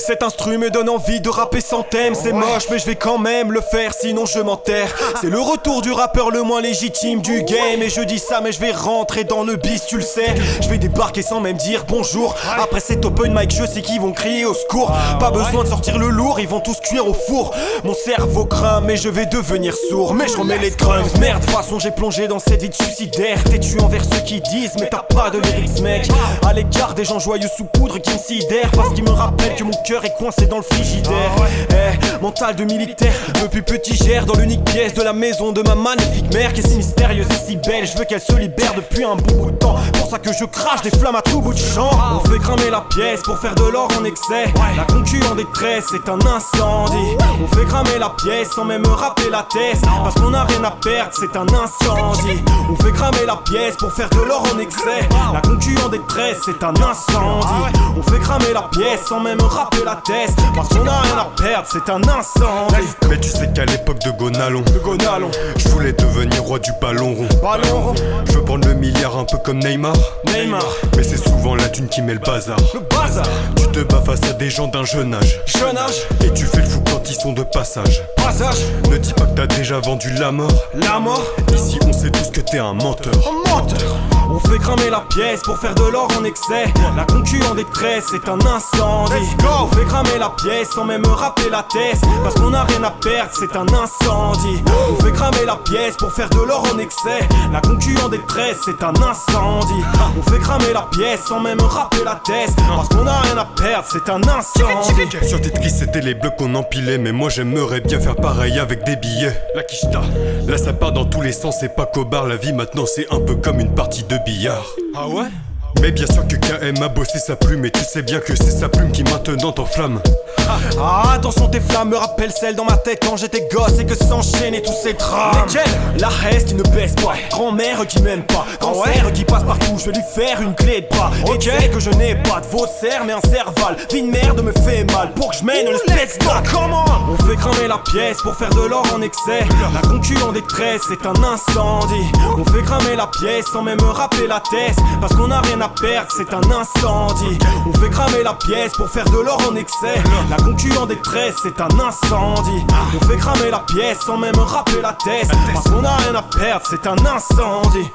Cet instru me donne envie de rapper sans thème. C'est moche mais je vais quand même le faire, sinon je m'enterre. C'est le retour du rappeur le moins légitime du game. Et je dis ça mais je vais rentrer dans le bis, tu le sais. Je vais débarquer sans même dire bonjour. Après cet open mic je sais qu'ils vont crier au secours. Pas besoin de sortir le lourd, ils vont tous cuire au four. Mon cerveau craint mais je vais devenir sourd. Mais je remets les drums, merde, de toute façon j'ai plongé dans cette vie de suicidaire. Têtu envers ceux qui disent mais t'as pas de lyrics mec. À l'écart des gens joyeux sous poudre qui me sidèrent. Parce qu'ils me rappellent que mon cœur est coincé dans le frigidaire. Mental de militaire, depuis petit gère dans l'unique pièce de la maison de ma magnifique mère qui est si mystérieuse et si belle. Je veux qu'elle se libère depuis un bon bout de temps. Pour ça que je crache des flammes à tout bout de champ. On fait cramer la pièce pour faire de l'or en excès. La concu en détresse, c'est un incendie. On fait cramer la pièce sans même rappeler la thèse. Parce qu'on a rien à perdre, c'est un incendie. On fait cramer la pièce pour faire de l'or en excès. La concu en détresse, c'est un incendie. On fait cramer la pièce sans même rappeler la thèse. Parce qu'on a rien à perdre, c'est un incendie. Mais tu sais qu'à l'époque de Gonalon, je voulais devenir roi du ballon rond. Je veux prendre le milliard un peu comme Neymar. Mais c'est souvent la thune qui met le bazar. Tu te bats face à des gens d'un jeune âge. Et tu fais le fou quand ils sont de passage. Ne dis pas que t'as déjà vendu la mort. Ici on sait tous que t'es un menteur. On fait cramer la pièce pour faire de l'or en excès. La concu en détresse, c'est un incendie. On fait cramer la pièce sans même rappeler la thèse. Parce qu'on a rien à perdre, c'est un incendie. On fait cramer la pièce pour faire de l'or en excès. La concu en détresse, c'est un incendie. On fait cramer la pièce sans même rappeler la thèse. Parce qu'on a rien à perdre, c'est un incendie. Sur Tetris c'était les blocs qu'on empilait. Mais moi j'aimerais bien faire pareil avec des billets. La quicheta, là ça part dans tous les sens. C'est pas qu'au bar, la vie maintenant c'est un peu comme une partie de billard. Ah ouais? Mais bien sûr que KM a bossé sa plume. Et tu sais bien que c'est sa plume qui maintenant t'enflamme. Attention, tes flammes me rappellent celles dans ma tête quand j'étais gosse et que s'enchaînaient tous ces drames. La haine qui ne baisse pas, grand-mère qui m'aime pas, cancer qui passe partout, je vais lui faire une clé de bras. Et tu sais que je n'ai pas de faussaire mais un cerval. Vie de merde me fait mal pour que je mène le let's go. On fait cramer la pièce pour faire de l'or en excès. La concu en détresse, c'est un incendie. On fait cramer la pièce sans même rappeler la thèse. Parce qu'on a rien à perdre, c'est un incendie. On fait cramer la pièce pour faire de l'or en excès. La concu en détresse, c'est un incendie. On fait cramer la pièce sans même rappeler la thèse. Parce qu'on a rien à perdre, c'est un incendie.